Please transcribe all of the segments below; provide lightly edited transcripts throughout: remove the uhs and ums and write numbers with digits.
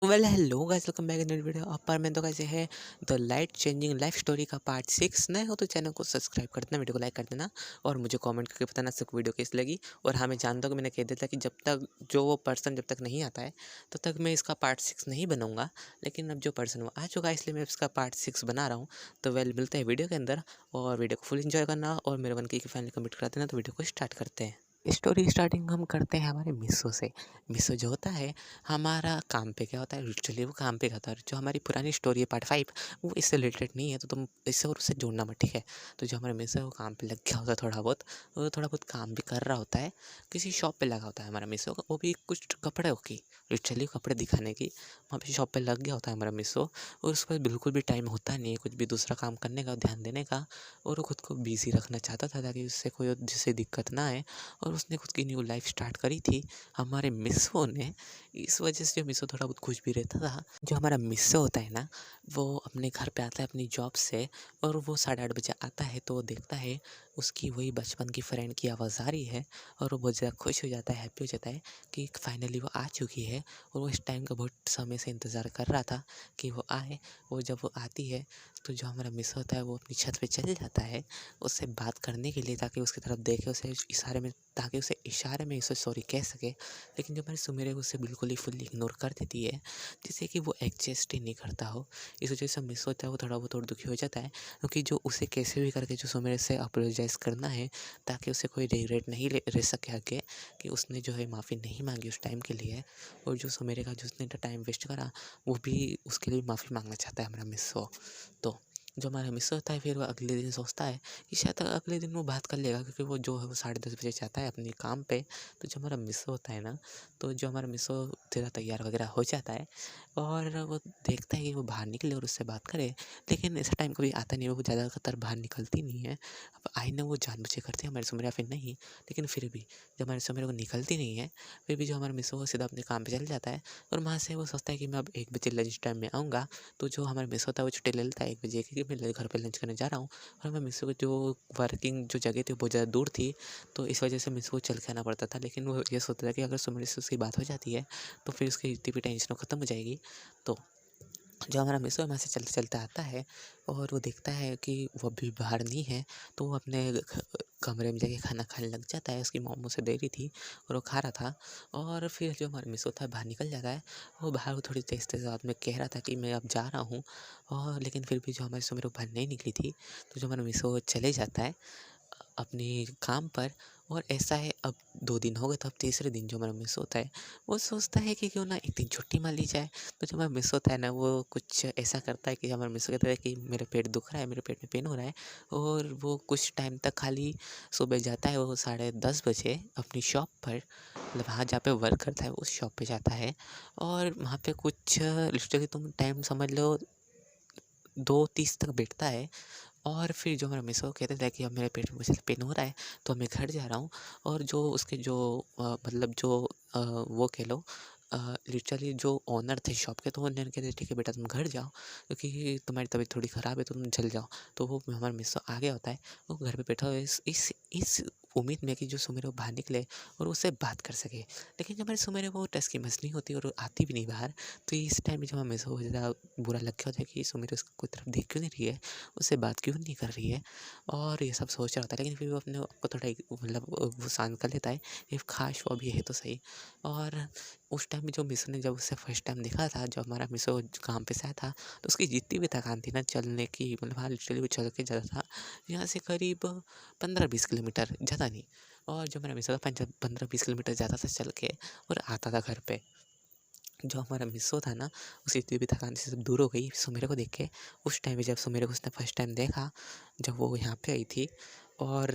Hello guys, welcome back in video. अब पर मैं तो कैसे है the light changing life story का पार्ट 6 नए हो तो चैनल को सब्सक्राइब कर देना, वीडियो को लाइक कर देना और मुझे कमेंट करके बताना सबको वीडियो कैसी लगी। और हाँ, मैं जानता हूँ कि मैंने कह दिया था कि जब तक जो वो पर्सन जब तक नहीं आता है तब तक मैं इसका पार्ट 6 नहीं बनाऊंगा, लेकिन अब जो पर्सन वो आ चुका है इसलिए मैं इसका पार्ट 6 बना रहा हूँ। तो मिलते हैं वीडियो के अंदर और वीडियो को फुल एंजॉय करना और मेरे वन की फाइनली कमेंट करा देना। तो वीडियो को स्टार्ट करते हैं। स्टोरी स्टार्टिंग हम करते हैं हमारे मिसो से। मिसो जो होता है हमारा काम पे क्या होता है, लिटरली वो काम पे क्या होता है। जो हमारी पुरानी स्टोरी है पार्ट 5 वो इससे रिलेटेड नहीं है, तो तुम इससे और उससे जोड़ना मत, ठीक है। तो जो हमारा मिसो है वो काम पे लग गया होता है थोड़ा बहुत, वो थोड़ा बहुत काम भी कर रहा होता है। किसी शॉप पे लगा होता है हमारा मिसो, वो भी कुछ कपड़े की, लिटरली कपड़े दिखाने की। वहाँ पे शॉप पे लग गया होता है हमारा मिसो और उसके पास बिल्कुल भी टाइम होता नहीं है कुछ भी दूसरा काम करने का, ध्यान देने का। और वो खुद को बिजी रखना चाहता था ताकि उससे कोई जिससे दिक्कत ना आए। और उसने खुद की न्यू लाइफ स्टार्ट करी थी हमारे मिसो ने। इस वजह से जो मिसो थोड़ा बहुत खुश भी रहता था। जो हमारा मिसो होता है ना, वो अपने घर पे आता है अपनी जॉब से और वो 8:30 बजे आता है तो वो देखता है उसकी वही बचपन की फ्रेंड की आवाज़ आ रही है। और वो बहुत ज़्यादा खुश हो जाता है, हैप्पी हो जाता है कि फाइनली वो आ चुकी है। और वो इस टाइम का बहुत समय से इंतज़ार कर रहा था कि वो आए। और जब वो आती है तो जो हमारा मिसो होता है वो अपनी छत पे चल जाता है उससे बात करने के लिए, ताकि उसकी तरफ देखे, उसे इशारे में, ताकि उसे इशारे में उसे सॉरी कह सके। लेकिन जो हमारी सुमेर है उसे बिल्कुल ही फुल्ली इग्नोर कर देती है, जिससे कि वो एडजस्ट ही नहीं करता हो। इस वजह से मिस होता है वो थोड़ा बहुत और दुखी हो जाता है, क्योंकि जो उसे कैसे भी करके जो सुमेर से अपोलोजाइज़ करना है ताकि उसे कोई रिग्रेट नहीं रह सके आगे कि उसने जो है माफ़ी नहीं मांगी उस टाइम के लिए। और जो सुमेरे का जो उसने टाइम वेस्ट करा वो भी उसके लिए माफ़ी मांगना चाहता है हमारा मिसो। तो जो हमारा मिस होता है फिर वो अगले दिन सोचता है कि शायद अगले दिन वो बात कर लेगा, क्योंकि वो जो है वो 10:30 बजे जाता है अपने काम पे। तो जो हमारा मिस होता है ना, तो जो हमारा मिस तेरा तैयार वगैरह हो जाता है और वो देखता है कि वो बाहर निकले और उससे बात करे। लेकिन ऐसा टाइम कभी आता नहीं है, वो ज़्यादातर बाहर निकलती नहीं है। अब आई ना वो जानबूझ के करती है हमारे सुमेरा फिर नहीं, लेकिन फिर भी जब हमारे सुमेरा को निकलती नहीं है, फिर भी जो हमारा मिस वो सीधा अपने काम पे चल जाता है। और वहाँ से वो सोचता है कि मैं अब 1 बजे लंच टाइम में आऊँगा। तो जो हमारा मिस होता है वो छुट्टी ले लेता है 1 बजे की, कि मैं घर पे लंच करने जा रहा हूँ। और हमारे मिस को जो वर्किंग जो जगह थी बहुत ज़्यादा दूर थी, तो इस वजह से मिस को चल के आना पड़ता था। लेकिन वो ये सोचता था कि अगर सुमित से उसकी बात हो जाती है तो फिर उसकी जितनी भी टेंशन खत्म हो जाएगी। तो जो हमारा मिस वहाँ से चलते चलते आता है और वो देखता है कि वो अभी बाहर नहीं है। तो वो अपने कमरे में जाके खाना खाने लग जाता है, उसकी मॉम उसे दे रही थी और वो खा रहा था। और फिर जो हमारा मिस होता है बाहर निकल जाता है। वो बाहर वो थोड़ी तेज तेज आवाज़ में कह रहा था कि मैं अब जा रहा हूँ। और लेकिन फिर भी जो हमारी सुमिर बाहर नहीं निकली थी, तो जो हमारा मिस वो चले जाता है अपने काम पर। और ऐसा है, अब 2 दिन हो गए तो अब तीसरे दिन जो हमारा मिस होता है वो सोचता है कि क्यों ना एक दिन छुट्टी मार ली जाए। तो जो हमारा मिस होता है ना वो कुछ ऐसा करता है कि हमारा मिस कहता है कि मेरा पेट दुख रहा है, मेरे पेट में पेन हो रहा है। और वो कुछ टाइम तक खाली सुबह जाता है, वो 10:30 बजे अपनी शॉप पर, मतलब वहाँ जहाँ पे वर्क करता है उस शॉप पे जाता है। और वहाँ पे कुछ लिटरली तुम टाइम समझ लो 2:30 तक बैठता है। और फिर जो हमारा मिस वो कहते थे कि अब मेरे पेट में मुझे पेन हो रहा है तो मैं घर जा रहा हूँ। और जो उसके जो मतलब जो वो कह लो लिटरली जो ओनर थे शॉप के, तो वो उन्होंने कहते ठीक है बेटा तुम घर जाओ क्योंकि तुम्हारी तबीयत थोड़ी ख़राब है, तुम चल जाओ। तो वो हमारा मिस आ गया होता है, वो घर पे बैठा हुआ है इस उम्मीद में कि जो सुमेर वो बाहर निकले और उससे बात कर सके। लेकिन जब हमारे सुमेर वो टस की मस नहीं होती और वो आती भी नहीं बाहर। तो इस टाइम में जब हमें मिस हो ज़्यादा बुरा लग गया होता है कि सुमेर उसकी कोई तरफ देख क्यों नहीं रही है, उससे बात क्यों नहीं कर रही है। और ये सब सोच रहा होता है, लेकिन फिर वो अपने आप को थोड़ा मतलब वो शांत कर लेता है कि काश वो अभी है तो सही। और उस टाइम में जो मिस ने जब उससे फर्स्ट टाइम देखा था, जब हमारा मिस वो काम पे से आया था, तो उसकी जितनी भी थकान थी ना चलने की, मतलब हाँ लिटरली वो चल के जाता था यहाँ से करीब 15-20 किलोमीटर, ज़्यादा नहीं। और जो मेरा मिस था 15-20 किलोमीटर जाता था चल के और आता था घर पे। जो हमारा मिसो था ना, उसकी इतनी भी थकान से सब दूर हो गई सुमेरे को देख के। उस टाइम पे जब सुमेरे को उसने फर्स्ट टाइम देखा, जब वो यहाँ पे आई थी। और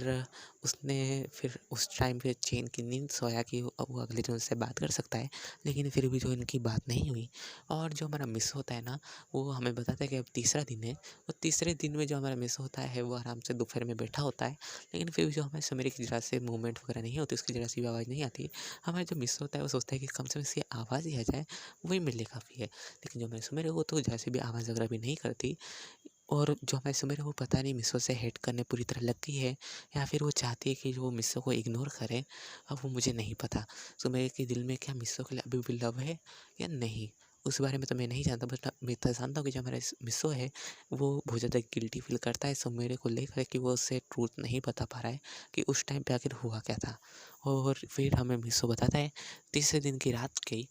उसने फिर उस टाइम पे चैन की नींद सोया कि वो अगले दिन उससे बात कर सकता है। लेकिन फिर भी जो इनकी बात नहीं हुई। और जो हमारा मिस होता है ना, वो हमें बताता है कि अब तीसरा दिन है। और तीसरे दिन में जो हमारा मिस होता है वो आराम से दोपहर में बैठा होता है। लेकिन फिर भी जो हमारे सुमेरे की जरा से मूवमेंट वगैरह नहीं होती, उसकी जरा सी भी आवाज़ नहीं आती। हमारा जो मिस होता है वो सोचता है कि कम से कम इसकी आवाज़ ही आ जाए, वही मेरे लिए काफ़ी है। लेकिन जो हमारी सुमेर है वो तो जैसे भी आवाज़ वगैरह भी नहीं करती। और जो हमारी सुमेर है वो पता नहीं मिसो से हेट करने पूरी तरह लग गई है, या फिर वो चाहती है कि वो मिसो को इग्नोर करे। अब वो मुझे नहीं पता सुमेर के दिल में क्या मिसो के लिए अभी भी लव है या नहीं। उस बारे में तो मैं नहीं जानता, बट मैं इतना जानता हूँ कि जो हमारा मिसो है वो बहुत ज़्यादा गिल्टी फील करता है सुमेरे को लेकर कि वो उससे ट्रूथ नहीं बता पा रहा है कि उस टाइम पे आखिर हुआ क्या था। और फिर हमें मिसो बताता है तीसरे दिन की रात के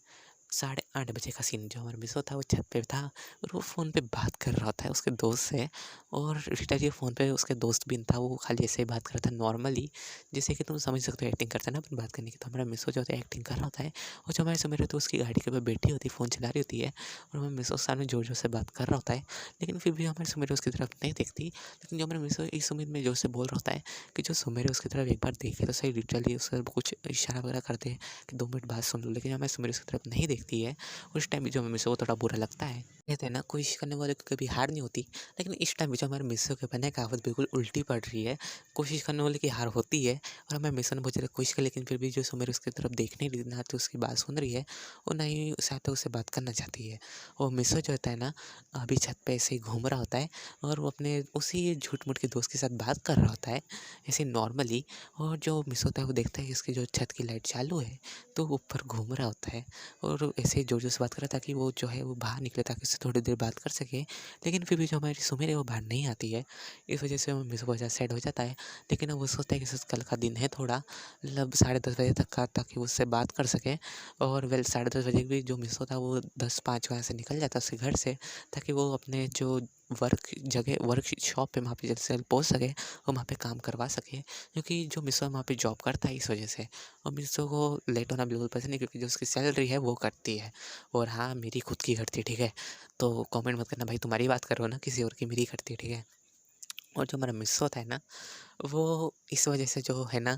8:30 बजे का सीन। जो हमारा मिसो था वो छत पे था और वो फ़ोन पे बात कर रहा होता है उसके दोस्त से। और लिटरली फ़ोन पे उसके दोस्त भी था, वो खाली ऐसे ही बात कर रहा था नॉर्मली, जैसे कि तुम समझ सकते हो एक्टिंग करता है ना अपन बात करने की। तो हमारा मिसो जो होता है एक्टिंग कर रहा होता है और जो हमारे सुमेर होती है उसकी गाड़ी के ऊपर बैठी होती है, फ़ोन चला रही होती है और हमारा मिसो सामने ज़ोर ज़ोर से बात कर रहा होता है। लेकिन फिर भी हमारे सुमेर उसकी तरफ नहीं देखती। लेकिन जो हमारा मिसो इस उम्मीद में ज़ोर से बोल रहा होता है कि जो सुमेर उसकी तरफ एक बार देखे तो सही, लिटरली उसका कुछ इशारा वगैरह करते हैं कि 2 मिनट बात सुन लो। लेकिन हमारे सुमेर उसकी तरफ नहीं देखती है। उस टाइम भी जो हमें मिसो को थोड़ा बुरा लगता है। कहते हैं ना कोशिश करने वाले को कभी हार नहीं होती। लेकिन इस टाइम भी जो हमारे मिसो के ऊपर ना कहावत बिल्कुल उल्टी पड़ रही है। कोशिश करने वाले की हार होती है और हमारे मिसो ने बहुत ज़्यादा कोशिश की, लेकिन फिर भी जो सुमेर उसकी तरफ देख नहीं रही, ना तो उसकी बात सुन रही है और ना ही शायद तो उससे बात करना चाहती है। और मिसो जो होता है ना अभी छत पे ऐसे ही घूम रहा होता है और वो अपने उसी झूठ-मूठ के दोस्त के साथ बात कर रहा होता है ऐसे नॉर्मली। और जो मिसो होता है वो देखता है कि इसकी जो छत की लाइट चालू है, तो वो ऊपर घूम रहा होता है और ऐसे ही ज़ोर-ज़ोर से बात कर रहा था ताकि वो जो है वो बाहर निकले ताकि उससे थोड़ी देर बात कर सके। लेकिन फिर भी जो हमारी सुमेर है वो बाहर नहीं आती है। इस वज़ह से मिसो बहुत ज़्यादा सैड हो जाता है। लेकिन अब वो सोचता है कि कल का दिन है थोड़ा, मतलब 10:30 बजे तक का, ताकि वो उससे बात कर सके। और वेल 10:30 बजे भी जो मिसो था वो 10:05 वहाँ से निकल जाता उसके घर से, ताकि वो अपने जो वर्क शॉप पे वहाँ पे जल्द से जल्द पहुँच सके और वहाँ पे काम करवा सके, क्योंकि जो मिसो वहाँ पे जॉब करता है इस वजह से। और मिसो को लेट होना बिल्कुल पसंद नहीं, क्योंकि जो उसकी सैलरी है वो कटती है। और हाँ, मेरी खुद की कटती है, ठीक है? तो कमेंट मत करना भाई तुम्हारी बात कर रहे हो ना, किसी और की, मेरी कटती है, ठीक है? और जो हमारा मिसो होता है ना, वो इस वजह से जो है ना,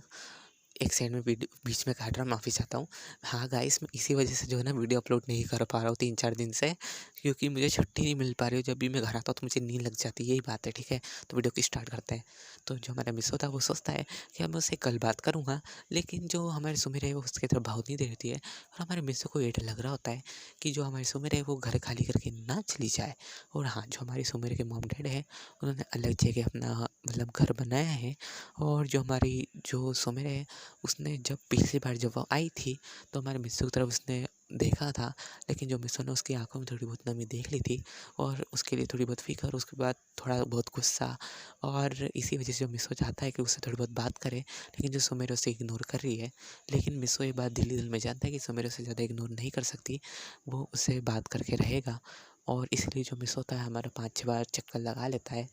एक सेकंड में बीच में काट रहा हूँ, माफ़ी चाहता हूँ। हाँ गाइस, मैं इसी वजह से जो है ना वीडियो अपलोड नहीं कर पा रहा हूँ 3-4 दिन से, क्योंकि मुझे छुट्टी नहीं मिल पा रही है। जब भी मैं घर आता हूँ तो मुझे नींद लग जाती है, यही बात है, ठीक है? तो वीडियो को स्टार्ट करते हैं। तो जो हमारा मिस होता है वो सोचता है कि अब मैं उससे कल बात करूँगा, लेकिन जो हमारी सुमिर है वो उसकी तरफ भाव नहीं देती है। और हमारे मिस को ये डर लग रहा होता है कि जो हमारी सुमिर है वो घर खाली करके ना चली जाए। और हाँ, जो हमारी सुमिर के मॉम डैड है उन्होंने अलग जगह अपना मतलब घर बनाया है। और जो हमारी जो सुमिर है उसने जब पिछली बार जब वो आई थी तो हमारे मिस्सू की तरफ उसने देखा था, लेकिन जो मिस्सू ने उसकी आंखों में थोड़ी बहुत नमी देख ली थी और उसके लिए थोड़ी बहुत फिक्र, उसके बाद थोड़ा बहुत गुस्सा। और इसी वजह से जो मिस्सू चाहता है कि उससे थोड़ी बहुत बात करे, लेकिन जो सुमेर उसे इग्नोर कर रही है। लेकिन मिस्सू ये बात दिल दिल में जानता है कि सुमेर उसे ज़्यादा इग्नोर नहीं कर सकती, वो उससे बात करके रहेगा। और इसलिए जो मिस होता है हमारा 5-6 बार चक्कर लगा लेता है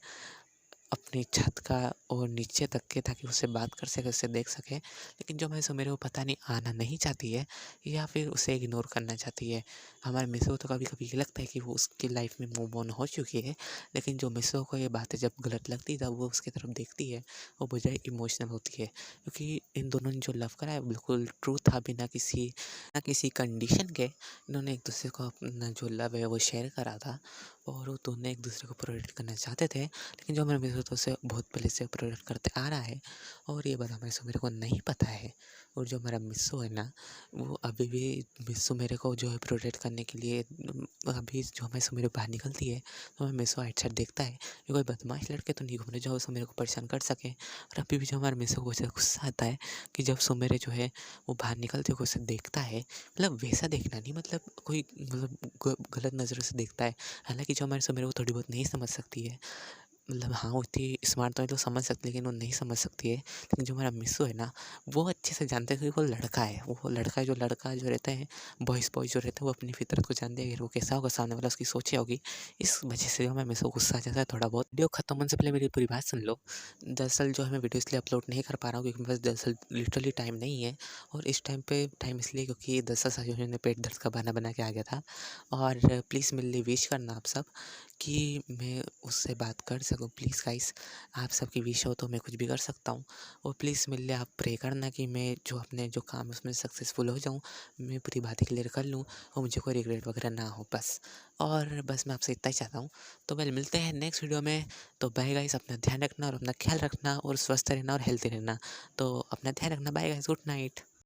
अपनी छत का और नीचे तक के, ताकि उससे बात कर सके, उससे देख सके। लेकिन जो हमारे सुमेर वो पता नहीं आना नहीं चाहती है या फिर उसे इग्नोर करना चाहती है। हमारे मिसो तो कभी कभी ये लगता है कि वो उसकी लाइफ में मूव ऑन हो चुकी है, लेकिन जो मिसो को ये बातें जब गलत लगती है तब वो उसकी तरफ देखती है, वो बजाय इमोशनल होती है। क्योंकि इन दोनों ने जो लव करा है बिल्कुल ट्रू था, बिना किसी कंडीशन के इन्होंने एक दूसरे को अपना जो लव है वो शेयर करा था। और वो दोनों एक दूसरे को प्रोटेक्ट करना चाहते थे, लेकिन जो हमारे मित्र तो उसे बहुत पहले से प्रोटेक्ट करते आ रहा है और ये बात हमारे मेरे को नहीं पता है। और जो हमारा मिस्सू है ना, वो अभी भी मिस्सू मेरे को जो है प्रोटेक्ट करने के लिए अभी जो हमारे मेरे बाहर निकलती है तो हमारा मिस्सू आइट साइड देखता है ये कोई बदमाश लड़के तो नहीं घूम रहे जो उसको मेरे को परेशान कर सके। और अभी भी जो हमारे मिस्सू को गुस्सा आता है कि जब सुमेरे जो है वो बाहर निकलते हुए उसे देखता है, मतलब वैसा देखना नहीं, मतलब कोई मतलब गलत नज़रों से देखता है। हालांकि जो हमारे सुमेरे वो थोड़ी बहुत नहीं समझ सकती है, मतलब हाँ, वो इतनी स्मार्ट तो है तो समझ सकती है, लेकिन वो नहीं समझ सकती है। लेकिन जो हमारा मिस्सू है ना, वो अच्छे से जानते हैं कि वो लड़का है, वो लड़का है, जो लड़का जो रहता है, बॉयज़ जो रहते हैं वो अपनी फितरत को जानते हैं कि वो कैसा होगा, सामने वाला उसकी सोची होगी। इस वजह से जो हमारे मिस्सू को गुस्सा आ जाता है थोड़ा बहुत। वीडियो खत्म होने से पहले मेरी पूरी बात सुन लो। दरअसल जो है मैं वीडियो इसलिए अपलोड नहीं कर पा रहा हूँ क्योंकि मेरे पास दरअसल लिटरली टाइम नहीं है। और इस टाइम पे टाइम इसलिए क्योंकि दरअसल साजिश ने पेट दर्द का बहाना बना के आ गया था। और प्लीज़ मेरे लिए विश करना आप सब कि मैं उससे बात कर सकूँ, प्लीज़ गाइस। आप सबकी विश हो तो मैं कुछ भी कर सकता हूँ। और प्लीज़ मेरे लिए आप प्रे करना कि मैं जो अपने जो काम है उसमें सक्सेसफुल हो जाऊँ, मैं पूरी बातें क्लियर कर लूँ और मुझे कोई रिग्रेट वगैरह ना हो बस। और बस मैं आपसे इतना ही चाहता हूँ। तो वेल, मिलते हैं नेक्स्ट वीडियो में। तो बाय गाइस, अपना ध्यान रखना और अपना ख्याल रखना और स्वस्थ रहना और हेल्दी रहना। तो अपना ध्यान रखना। Bye guys, good night.